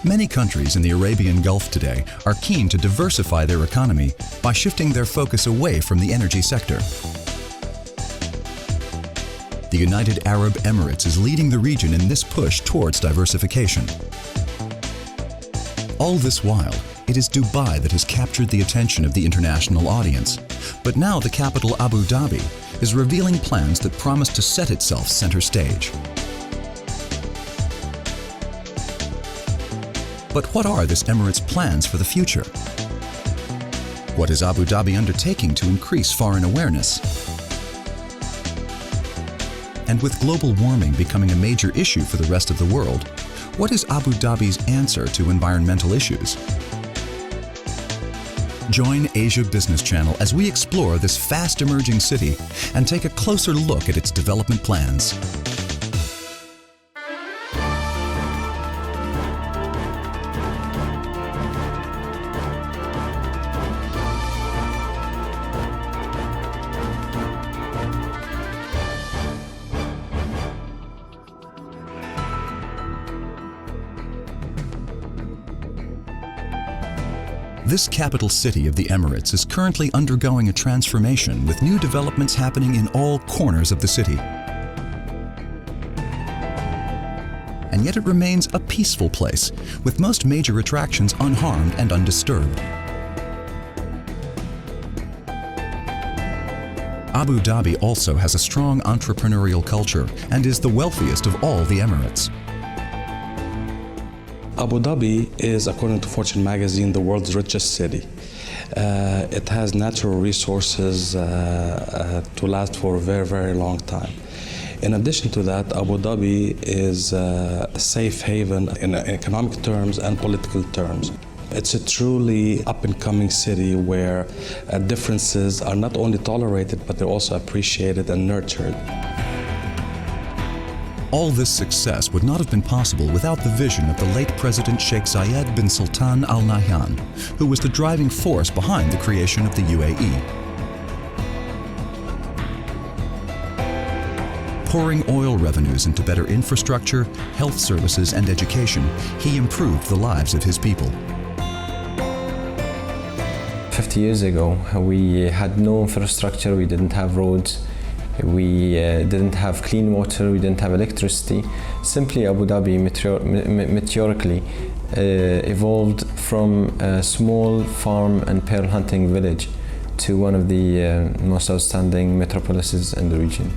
Many countries in the Arabian Gulf today are keen to diversify their economy by shifting their focus away from the energy sector. The United Arab Emirates is leading the region in this push towards diversification. All this while, it is Dubai that has captured the attention of the international audience. But now the capital Abu Dhabi is revealing plans that promise to set itself center stage. But what are this Emirates' plans for the future? What is Abu Dhabi undertaking to increase foreign awareness? And with global warming becoming a major issue for the rest of the world, what is Abu Dhabi's answer to environmental issues? Join Asia Business Channel as we explore this fast-emerging city and take a closer look at its development plans. This capital city of the Emirates is currently undergoing a transformation with new developments happening in all corners of the city. And yet it remains a peaceful place, with most major attractions unharmed and undisturbed. Abu Dhabi also has a strong entrepreneurial culture and is the wealthiest of all the Emirates. Abu Dhabi is, according to Fortune magazine, the world's richest city. It has natural resources to last for a very, very long time. In addition to that, Abu Dhabi is a safe haven in economic terms and political terms. It's a truly up-and-coming city where differences are not only tolerated, but they're also appreciated and nurtured. All this success would not have been possible without the vision of the late President Sheikh Zayed bin Sultan Al Nahyan, who was the driving force behind the creation of the UAE. Pouring oil revenues into better infrastructure, health services, and education, he improved the lives of his people. 50 years ago, we had no infrastructure, we didn't have roads. We didn't have clean water, we didn't have electricity. Simply Abu Dhabi meteorically evolved from a small farm and pearl hunting village to one of the most outstanding metropolises in the region.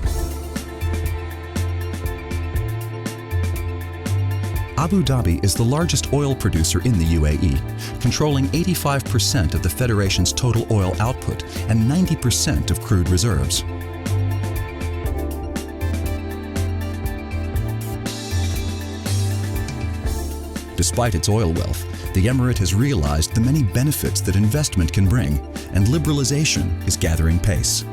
Abu Dhabi is the largest oil producer in the UAE, controlling 85% of the Federation's total oil output and 90% of crude reserves. Despite its oil wealth, the Emirate has realized the many benefits that investment can bring, and liberalization is gathering pace.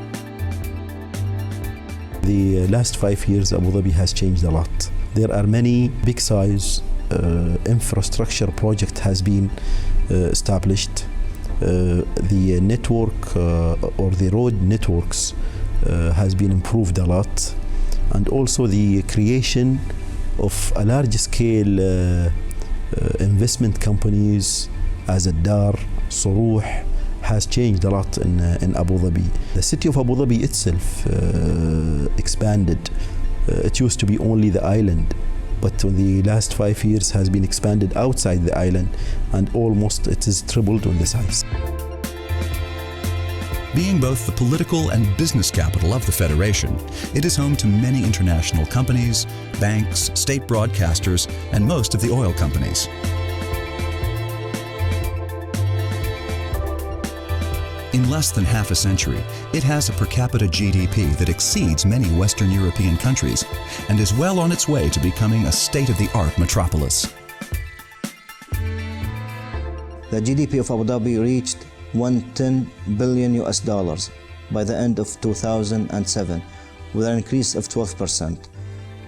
The last 5 years, Abu Dhabi has changed a lot. There are many big-size infrastructure project has been established. The network or the road networks has been improved a lot, and also the creation of a large-scale investment companies as Dar, Suruh has changed a lot in Abu Dhabi. The city of Abu Dhabi itself expanded. It used to be only the island, but in the last 5 years has been expanded outside the island, and almost it is tripled on the size. Being both the political and business capital of the Federation, it is home to many international companies, banks, state broadcasters, and most of the oil companies. In less than half a century, it has a per capita GDP that exceeds many Western European countries and is well on its way to becoming a state-of-the-art metropolis. The GDP of Abu Dhabi reached $110 billion by the end of 2007, with an increase of 12%.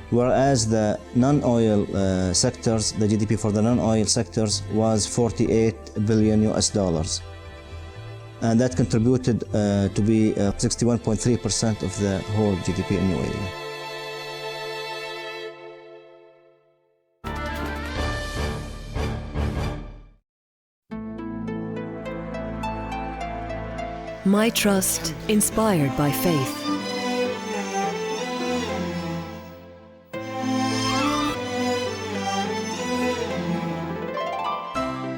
Whereas the non-oil sectors, the GDP for the non-oil sectors was $48 billion. And that contributed to be 61.3% of the whole GDP in UAE. My Trust, inspired by faith.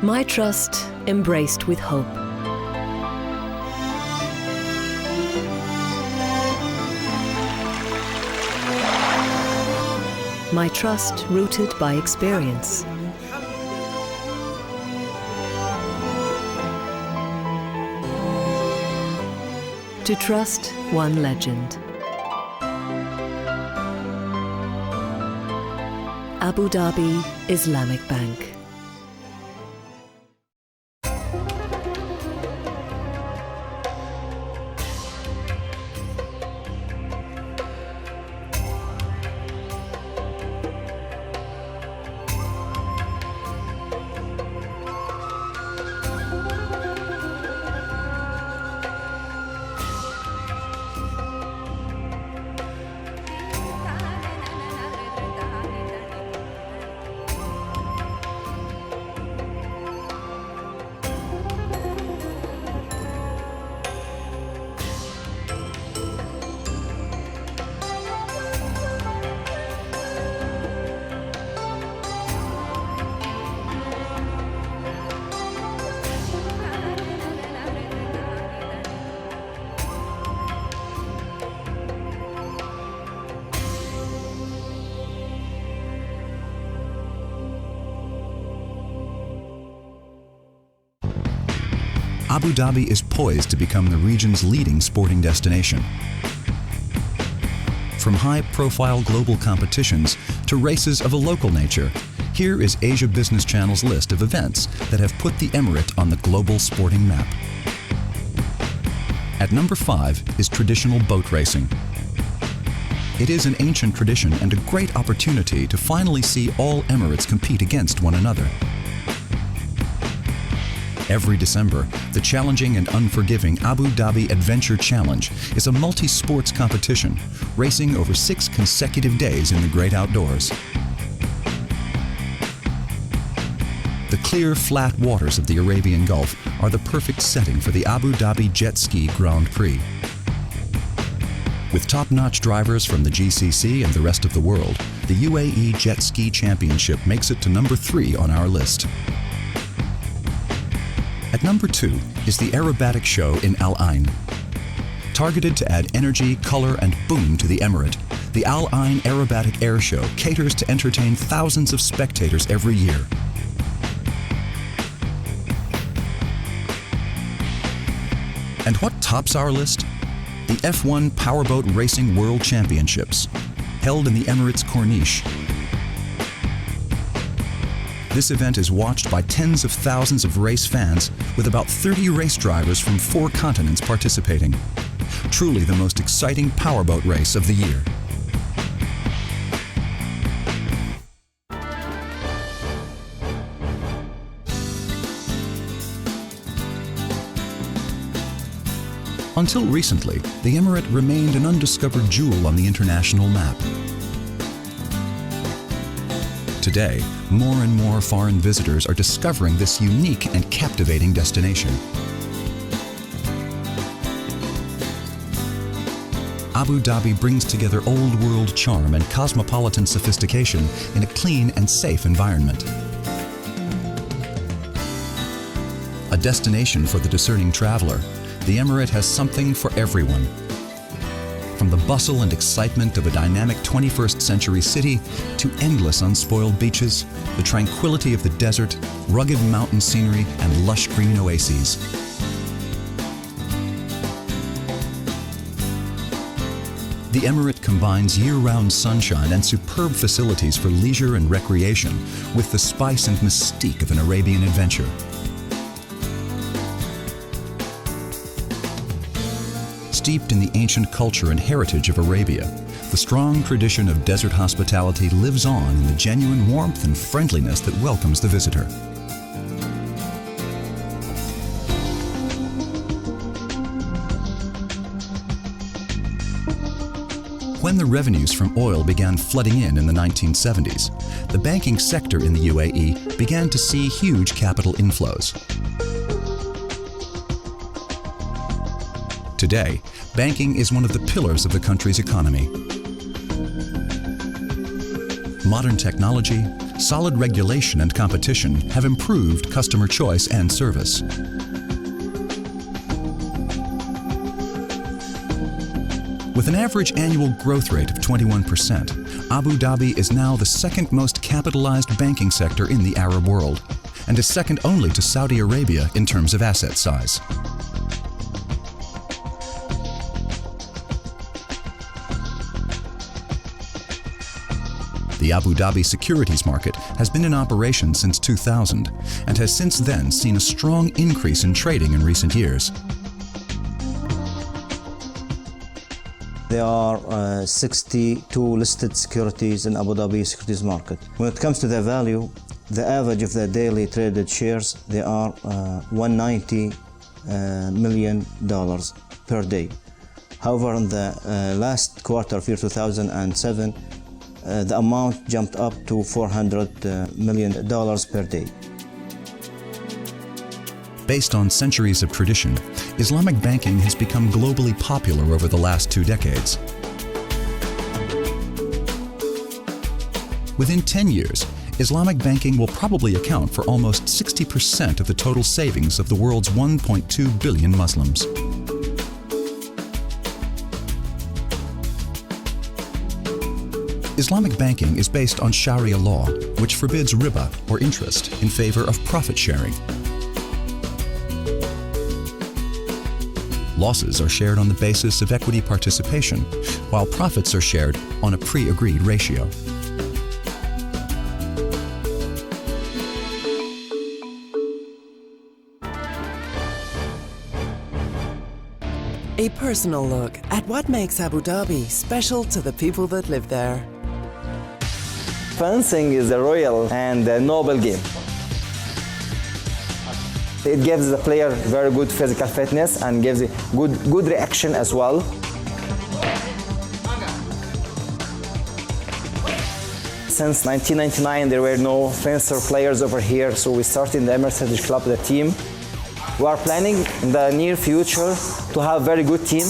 My Trust, embraced with hope. My Trust, rooted by experience. To trust one legend. Abu Dhabi Islamic Bank. Abu Dhabi is poised to become the region's leading sporting destination. From high-profile global competitions to races of a local nature, here is Asia Business Channel's list of events that have put the Emirate on the global sporting map. At number 5 is traditional boat racing. It is an ancient tradition and a great opportunity to finally see all Emirates compete against one another. Every December, the challenging and unforgiving Abu Dhabi Adventure Challenge is a multi-sports competition, racing over 6 consecutive days in the great outdoors. The clear, flat waters of the Arabian Gulf are the perfect setting for the Abu Dhabi Jet Ski Grand Prix. With top-notch drivers from the GCC and the rest of the world, the UAE Jet Ski Championship makes it to number 3 on our list. At number 2 is the aerobatic show in Al Ain. Targeted to add energy, color, and boom to the Emirate, the Al Ain Aerobatic Air Show caters to entertain thousands of spectators every year. And what tops our list? The F1 Powerboat Racing World Championships, held in the Emirates Corniche. This event is watched by tens of thousands of race fans, with about 30 race drivers from 4 continents participating. Truly the most exciting powerboat race of the year. Until recently, the Emirate remained an undiscovered jewel on the international map. Today, more and more foreign visitors are discovering this unique and captivating destination. Abu Dhabi brings together old-world charm and cosmopolitan sophistication in a clean and safe environment. A destination for the discerning traveler, the Emirate has something for everyone. From the bustle and excitement of a dynamic 21st century city to endless unspoiled beaches, the tranquility of the desert, rugged mountain scenery, and lush green oases. The Emirate combines year-round sunshine and superb facilities for leisure and recreation with the spice and mystique of an Arabian adventure. Steeped in the ancient culture and heritage of Arabia, the strong tradition of desert hospitality lives on in the genuine warmth and friendliness that welcomes the visitor. When the revenues from oil began flooding in the 1970s, the banking sector in the UAE began to see huge capital inflows. Today, banking is one of the pillars of the country's economy. Modern technology, solid regulation and competition have improved customer choice and service. With an average annual growth rate of 21%, Abu Dhabi is now the second most capitalized banking sector in the Arab world, and is second only to Saudi Arabia in terms of asset size. The Abu Dhabi securities market has been in operation since 2000 and has since then seen a strong increase in trading in recent years. There are 62 listed securities in Abu Dhabi securities market. When it comes to their value, the average of the daily traded shares, they are $190 million per day. However, in the last quarter of year 2007, the amount jumped up to $400 million per day. Based on centuries of tradition, Islamic banking has become globally popular over the last 2 decades. Within 10 years, Islamic banking will probably account for almost 60% of the total savings of the world's 1.2 billion Muslims. Islamic banking is based on Sharia law, which forbids riba, or interest, in favor of profit sharing. Losses are shared on the basis of equity participation, while profits are shared on a pre-agreed ratio. A personal look at what makes Abu Dhabi special to the people that live there. Fencing is a royal and a noble game. It gives the player very good physical fitness and gives a good reaction as well. Since 1999, there were no fencer players over here, so we started in the Emirates Heritage Club, the team. We are planning in the near future to have a very good team.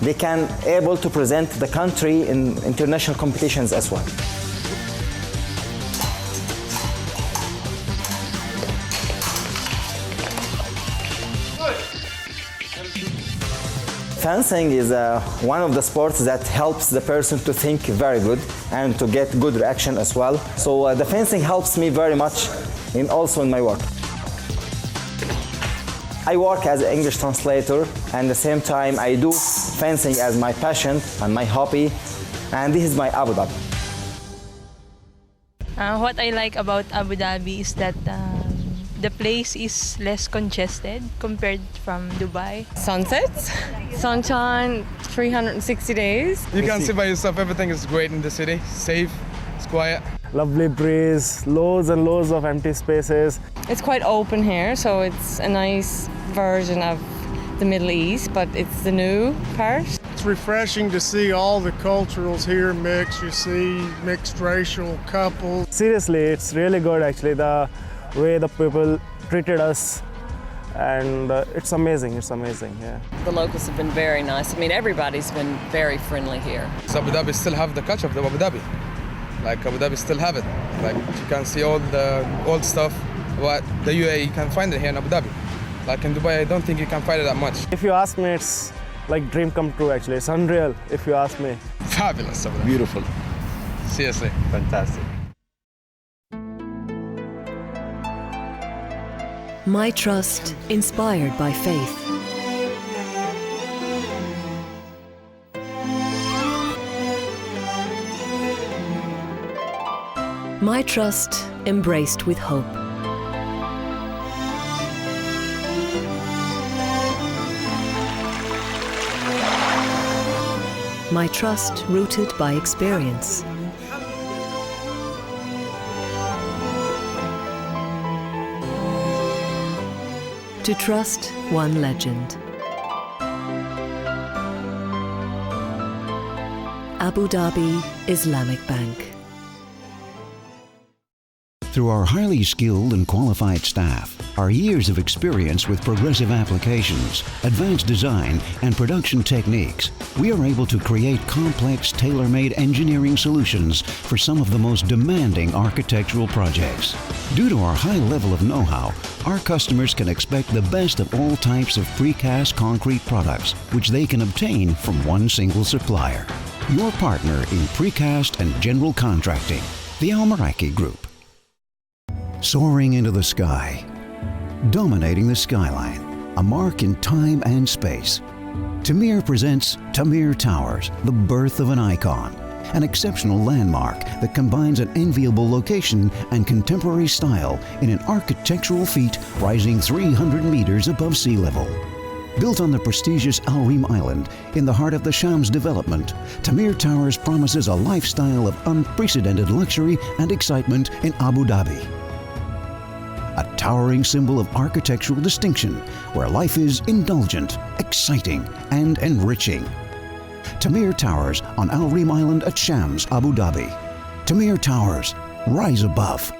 They can able to present the country in international competitions as well. Fencing is one of the sports that helps the person to think very good and to get good reaction as well. So the fencing helps me very much also in my work. I work as an English translator, and at the same time I do fencing as my passion and my hobby, and this is my Abu Dhabi. What I like about Abu Dhabi is that the place is less congested compared from Dubai. Sunsets, sunshine, 360 days. You can see by yourself, everything is great in the city, safe, it's quiet. Lovely breeze, loads and loads of empty spaces. It's quite open here, so it's a nice version of the Middle East, but it's the new part. It's refreshing to see all the cultures here mixed. You see mixed racial couples. Seriously, it's really good actually, the way the people treated us, and it's amazing, yeah. The locals have been very nice. I mean, everybody's been very friendly here. So Abu Dhabi still have the culture of the Abu Dhabi. Like Abu Dhabi still have it. Like you can see all the old stuff, what the UAE, you can find it here in Abu Dhabi. Like in Dubai, I don't think you can find it that much. If you ask me, it's like dream come true actually. It's unreal if you ask me. Fabulous. Abu Dhabi. Beautiful. Seriously. Fantastic. My Trust, inspired by faith. My Trust, embraced with hope. My Trust, rooted by experience. To trust one legend. Abu Dhabi Islamic Bank. Through our highly skilled and qualified staff, our years of experience with progressive applications, advanced design, and production techniques, we are able to create complex, tailor-made engineering solutions for some of the most demanding architectural projects. Due to our high level of know-how, our customers can expect the best of all types of precast concrete products, which they can obtain from one single supplier. Your partner in precast and general contracting, the Al-Maraki Group. Soaring into the sky, dominating the skyline, a mark in time and space. Tamir presents Tamir Towers, the birth of an icon, an exceptional landmark that combines an enviable location and contemporary style in an architectural feat rising 300 meters above sea level. Built on the prestigious Al Reem Island in the heart of the Shams development, Tamir Towers promises a lifestyle of unprecedented luxury and excitement in Abu Dhabi. A towering symbol of architectural distinction where life is indulgent, exciting, and enriching. Tamir Towers on Al Reem Island at Shams, Abu Dhabi. Tamir Towers, rise above.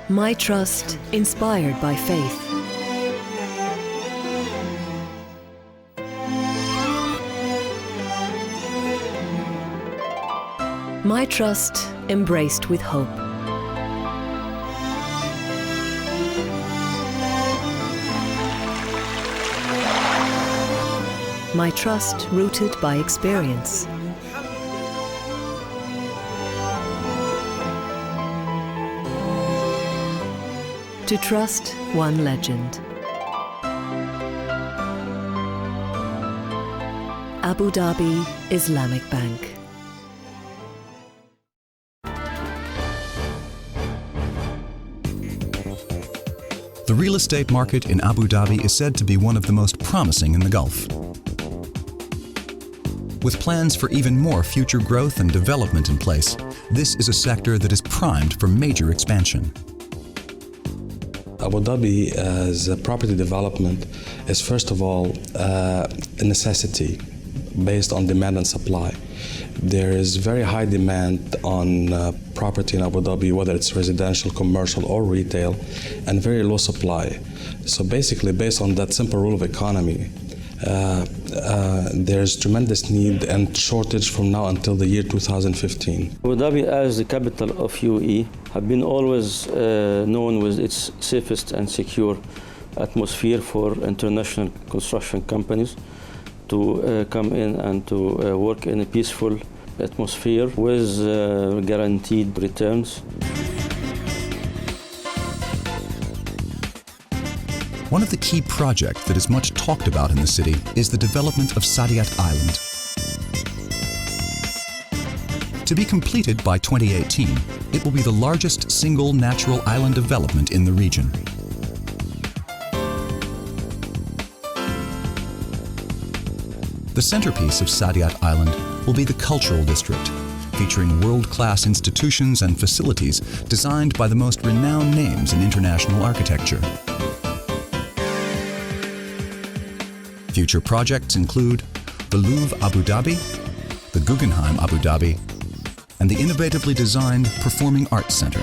My trust, inspired by faith. My trust, embraced with hope. My trust, rooted by experience. To trust one legend. Abu Dhabi Islamic Bank. The real estate market in Abu Dhabi is said to be one of the most promising in the Gulf. With plans for even more future growth and development in place, this is a sector that is primed for major expansion. Abu Dhabi as a property development is first of all a necessity based on demand and supply. There is very high demand on property in Abu Dhabi, whether it's residential, commercial, or retail, and very low supply. So basically, based on that simple rule of economy, there's tremendous need and shortage from now until the year 2015. Abu Dhabi, as the capital of UAE, have been always known with its safest and secure atmosphere for international construction companies to come in and to work in a peaceful atmosphere with guaranteed returns. One of the key projects that is much talked about in the city is the development of Saadiyat Island. To be completed by 2018, it will be the largest single natural island development in the region. The centerpiece of Saadiyat Island will be the cultural district, featuring world-class institutions and facilities designed by the most renowned names in international architecture. Future projects include the Louvre Abu Dhabi, the Guggenheim Abu Dhabi, and the innovatively designed Performing Arts Center.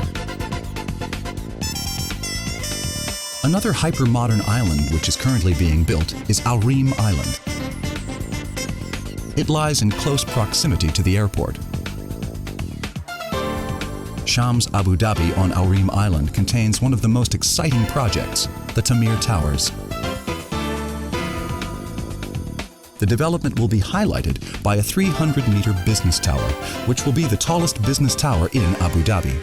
Another hyper-modern island which is currently being built is Al Reem Island. It lies in close proximity to the airport. Shams Abu Dhabi on Al Reem Island contains one of the most exciting projects, the Tamir Towers. The development will be highlighted by a 300-meter business tower, which will be the tallest business tower in Abu Dhabi.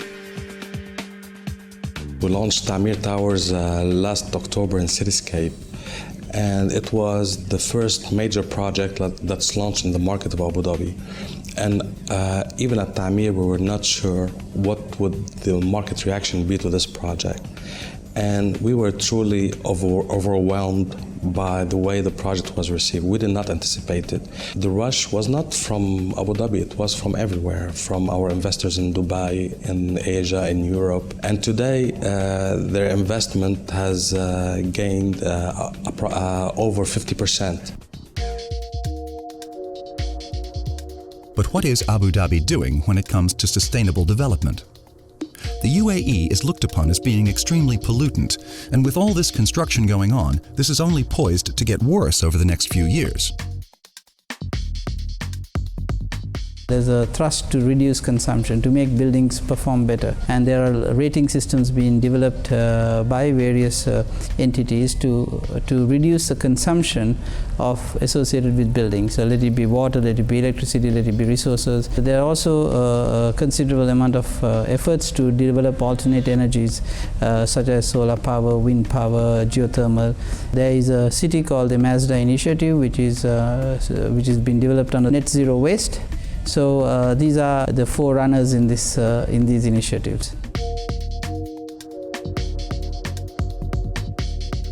We launched Tamir Towers last October in Cityscape, and it was the first major project that's launched in the market of Abu Dhabi. And even at Tamir, we were not sure what would the market reaction be to this project. And we were truly overwhelmed by the way the project was received. We did not anticipate it. The rush was not from Abu Dhabi, it was from everywhere, from our investors in Dubai, in Asia, in Europe. And today, their investment has gained over 50%. But what is Abu Dhabi doing when it comes to sustainable development? The UAE is looked upon as being extremely pollutant, and with all this construction going on, this is only poised to get worse over the next few years. There's a thrust to reduce consumption, to make buildings perform better. And there are rating systems being developed by various entities to reduce the consumption associated with buildings. So let it be water, let it be electricity, let it be resources. There are also a considerable amount of efforts to develop alternate energies such as solar power, wind power, geothermal. There is a city called the Mazda Initiative, which has been developed under net zero waste. So these are the forerunners in these initiatives.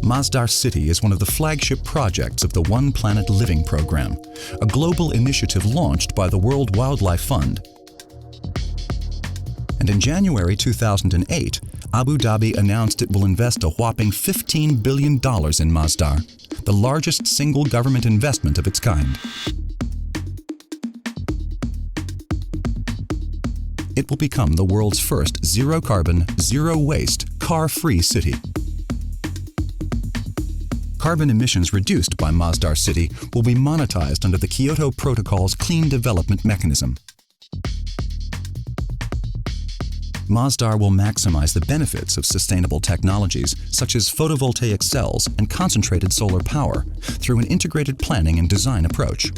Masdar City is one of the flagship projects of the One Planet Living program, a global initiative launched by the World Wildlife Fund. And in January 2008, Abu Dhabi announced it will invest a whopping $15 billion in Masdar, the largest single government investment of its kind. It will become the world's first zero-carbon, zero-waste, car-free city. Carbon emissions reduced by Masdar City will be monetized under the Kyoto Protocol's Clean Development Mechanism. Masdar will maximize the benefits of sustainable technologies such as photovoltaic cells and concentrated solar power through an integrated planning and design approach.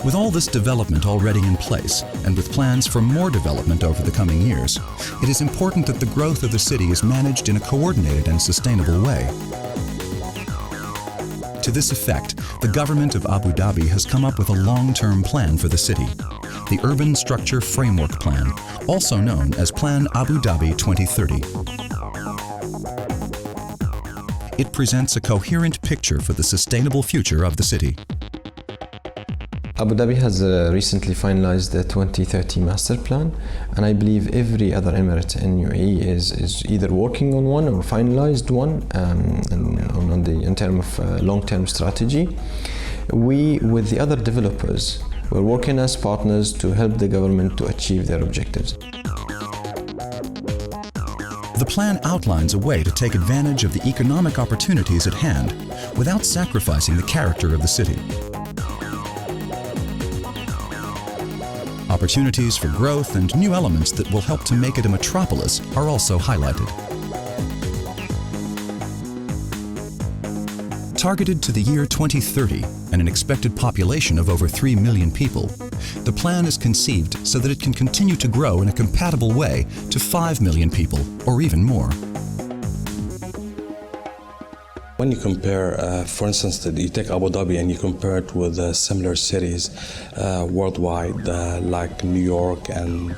With all this development already in place, and with plans for more development over the coming years, it is important that the growth of the city is managed in a coordinated and sustainable way. To this effect, the government of Abu Dhabi has come up with a long-term plan for the city, the Urban Structure Framework Plan, also known as Plan Abu Dhabi 2030. It presents a coherent picture for the sustainable future of the city. Abu Dhabi has recently finalized the 2030 master plan, and I believe every other emirate in UAE is either working on one or finalized one in terms of long-term strategy. We, with the other developers, we're working as partners to help the government to achieve their objectives. The plan outlines a way to take advantage of the economic opportunities at hand without sacrificing the character of the city. Opportunities for growth and new elements that will help to make it a metropolis are also highlighted. Targeted to the year 2030 and an expected population of over 3 million people, the plan is conceived so that it can continue to grow in a compatible way to 5 million people or even more. When you compare, for instance, you take Abu Dhabi and you compare it with similar cities worldwide, like New York and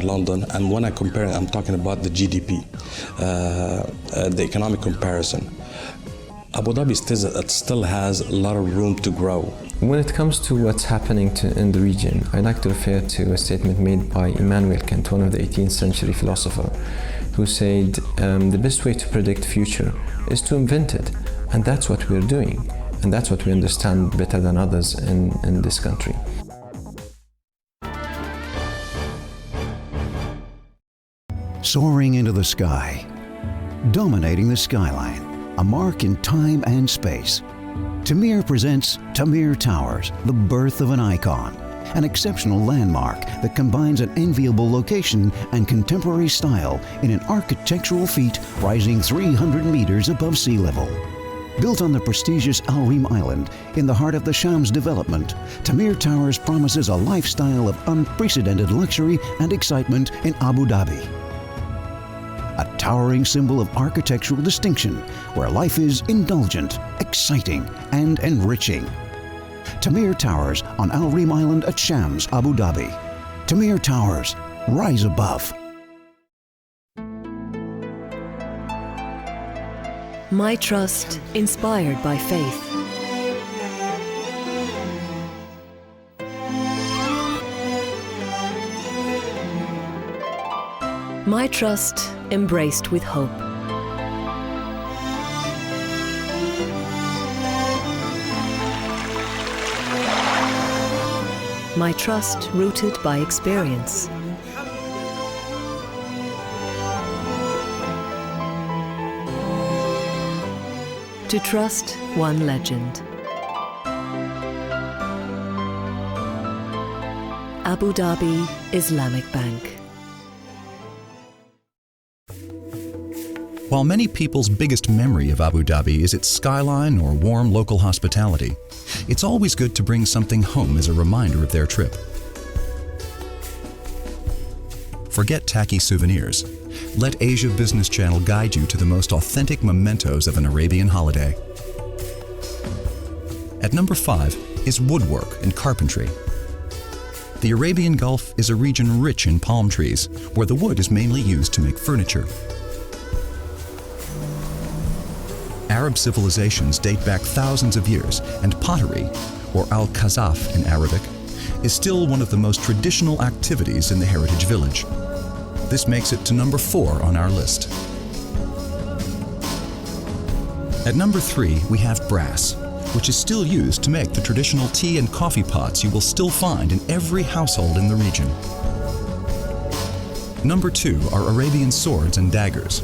London. And when I compare, I'm talking about the GDP, the economic comparison. Abu Dhabi still has a lot of room to grow. When it comes to what's happening in the region, I like to refer to a statement made by Immanuel Kant, one of the 18th century philosophers, who said the best way to predict future is to invent it. And that's what we're doing. And that's what we understand better than others in this country. Soaring into the sky, dominating the skyline, a mark in time and space. Tamir presents Tamir Towers, the birth of an icon, an exceptional landmark that combines an enviable location and contemporary style in an architectural feat rising 300 meters above sea level. Built on the prestigious Al Reem Island in the heart of the Shams development, Tamir Towers promises a lifestyle of unprecedented luxury and excitement in Abu Dhabi. A towering symbol of architectural distinction where life is indulgent, exciting, and enriching. Tamir Towers on Al Reem Island at Shams, Abu Dhabi. Tamir Towers, rise above. My trust, inspired by faith. My trust embraced with hope. My trust rooted by experience. To trust one legend. Abu Dhabi Islamic Bank. While many people's biggest memory of Abu Dhabi is its skyline or warm local hospitality, it's always good to bring something home as a reminder of their trip. Forget tacky souvenirs. Let Asia Business Channel guide you to the most authentic mementos of an Arabian holiday. At number 5 is woodwork and carpentry. The Arabian Gulf is a region rich in palm trees, where the wood is mainly used to make furniture. Arab civilizations date back thousands of years, and pottery, or al-khazaf in Arabic, is still one of the most traditional activities in the heritage village. This makes it to number 4 on our list. At number 3, we have brass, which is still used to make the traditional tea and coffee pots you will still find in every household in the region. Number 2 are Arabian swords and daggers.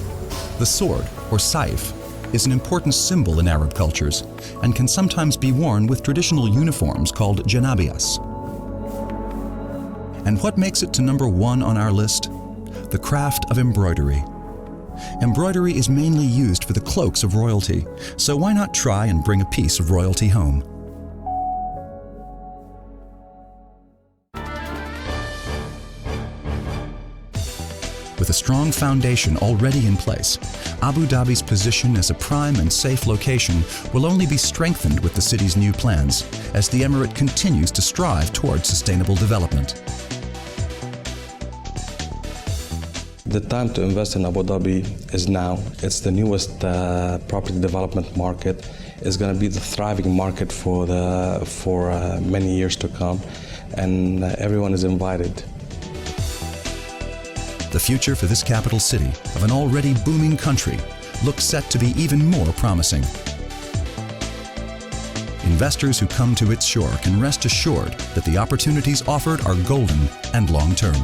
The sword, or saif, is an important symbol in Arab cultures and can sometimes be worn with traditional uniforms called janabiyas. And what makes it to number 1 on our list? The craft of embroidery. Embroidery is mainly used for the cloaks of royalty, so why not try and bring a piece of royalty home? With a strong foundation already in place, Abu Dhabi's position as a prime and safe location will only be strengthened with the city's new plans, as the Emirate continues to strive towards sustainable development. The time to invest in Abu Dhabi is now. It's the newest property development market. It's going to be the thriving market for many years to come, and everyone is invited. The future for this capital city of an already booming country looks set to be even more promising. Investors who come to its shore can rest assured that the opportunities offered are golden and long-term.